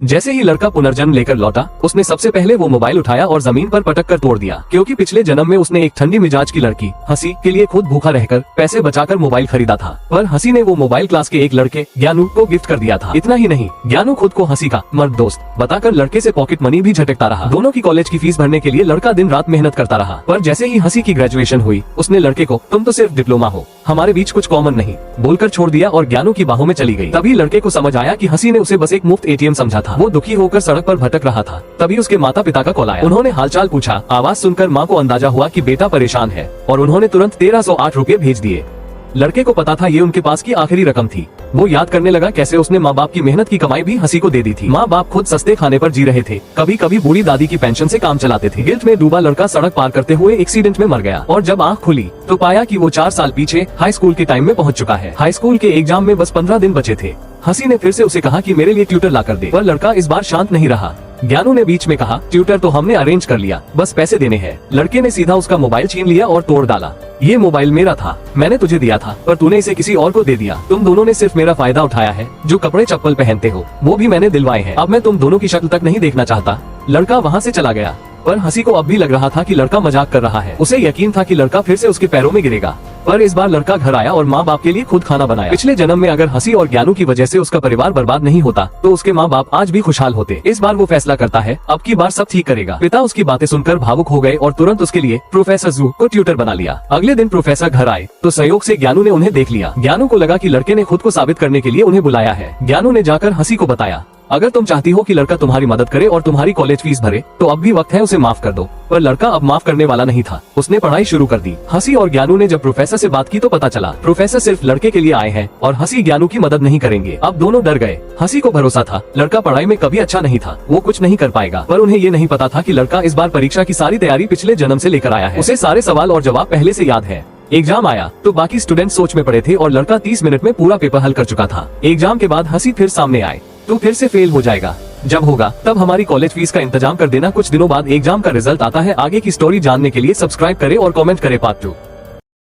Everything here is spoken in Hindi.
जैसे ही लड़का पुनर्जन्म लेकर लौटा, उसने सबसे पहले वो मोबाइल उठाया और जमीन पर पटक कर तोड़ दिया, क्योंकि पिछले जन्म में उसने एक ठंडी मिजाज की लड़की हंसी के लिए खुद भूखा रहकर पैसे बचाकर मोबाइल खरीदा था। पर हंसी ने वो मोबाइल क्लास के एक लड़के ज्ञानू को गिफ्ट कर दिया था। इतना ही नहीं, ज्ञानू खुद को हंसी का मर्द दोस्त बताकर लड़के से पॉकेट मनी भी झटकता रहा। दोनों की कॉलेज की फीस भरने के लिए लड़का दिन रात मेहनत करता रहा। पर जैसे ही हंसी की ग्रेजुएशन हुई, उसने लड़के को तुम तो सिर्फ डिप्लोमा हो, हमारे बीच कुछ कॉमन नहीं बोलकर छोड़ दिया और ज्ञानू की बाहों में चली गई। तभी लड़के को समझ आया कि हंसी ने उसे बस एक मुफ्त एटीएम समझा था। वो दुखी होकर सड़क पर भटक रहा था। तभी उसके माता पिता का कॉल आया। उन्होंने हालचाल पूछा। आवाज सुनकर माँ को अंदाजा हुआ कि बेटा परेशान है और उन्होंने तुरंत 1308 रुपए भेज दिए। लड़के को पता था ये उनके पास की आखिरी रकम थी। वो याद करने लगा कैसे उसने माँ बाप की मेहनत की कमाई भी हंसी को दे दी थी। माँ बाप खुद सस्ते खाने पर जी रहे थे, कभी कभी बूढ़ी दादी की पेंशन से काम चलाते थे। गिल्ट में डूबा लड़का सड़क पार करते हुए एक्सीडेंट में मर गया और जब आँख खुली तो पाया कि वो 4 साल पीछे हाई स्कूल के टाइम में पहुँच चुका है। हाई स्कूल के एग्जाम में बस 15 दिन बचे थे। हंसी ने फिर से उसे कहा कि मेरे लिए ट्यूटर ला कर दे, पर लड़का इस बार शांत नहीं रहा। ज्ञानू ने बीच में कहा, ट्यूटर तो हमने अरेंज कर लिया, बस पैसे देने हैं। लड़के ने सीधा उसका मोबाइल छीन लिया और तोड़ डाला। ये मोबाइल मेरा था, मैंने तुझे दिया था, पर तूने इसे किसी और को दे दिया। तुम दोनों ने सिर्फ मेरा फायदा उठाया है। जो कपड़े चप्पल पहनते हो वो भी मैंने दिलवाए हैं। अब मैं तुम दोनों की शक्ल तक नहीं देखना चाहता। लड़का वहाँ से चला गया। पर हंसी को अब भी लग रहा था कि लड़का मजाक कर रहा है। उसे यकीन था कि लड़का फिर से उसके पैरों में गिरेगा। पर इस बार लड़का घर आया और माँ बाप के लिए खुद खाना बनाया। पिछले जन्म में अगर हंसी और ज्ञानू की वजह से उसका परिवार बर्बाद नहीं होता तो उसके माँ बाप आज भी खुशहाल होते। इस बार वो फैसला करता है अब की बार सब ठीक करेगा। पिता उसकी बातें सुनकर भावुक हो गए और तुरंत उसके लिए प्रोफेसर जू को ट्यूटर बना लिया। अगले दिन प्रोफेसर घर आए तो संयोग से ज्ञानू ने उन्हें देख लिया। ज्ञानू को लगा कि लड़के ने खुद को साबित करने के लिए उन्हें बुलाया है। ज्ञानू ने जाकर हंसी को बताया, अगर तुम चाहती हो कि लड़का तुम्हारी मदद करे और तुम्हारी कॉलेज फीस भरे तो अब भी वक्त है उसे माफ कर दो। पर लड़का अब माफ करने वाला नहीं था। उसने पढ़ाई शुरू कर दी। हंसी और ज्ञानू ने जब प्रोफेसर से बात की तो पता चला प्रोफेसर सिर्फ लड़के के लिए आए हैं और हंसी ज्ञानू की मदद नहीं करेंगे। अब दोनों डर गए। हंसी को भरोसा था लड़का पढ़ाई में कभी अच्छा नहीं था, वो कुछ नहीं कर पाएगा। पर उन्हें ये नहीं पता था कि लड़का इस बार परीक्षा की सारी तैयारी पिछले जन्म से लेकर आया है। उसे सारे सवाल और जवाब पहले से याद है। एग्जाम आया तो बाकी स्टूडेंट सोच में पड़े थे और लड़का 30 मिनट में पूरा पेपर हल कर चुका था। एग्जाम के बाद हंसी फिर सामने आए तो फिर से फेल हो जाएगा। जब होगा तब हमारी कॉलेज फीस का इंतजाम कर देना। कुछ दिनों बाद एग्जाम का रिजल्ट आता है। आगे की स्टोरी जानने के लिए सब्सक्राइब करें और कमेंट करें पार्ट 2।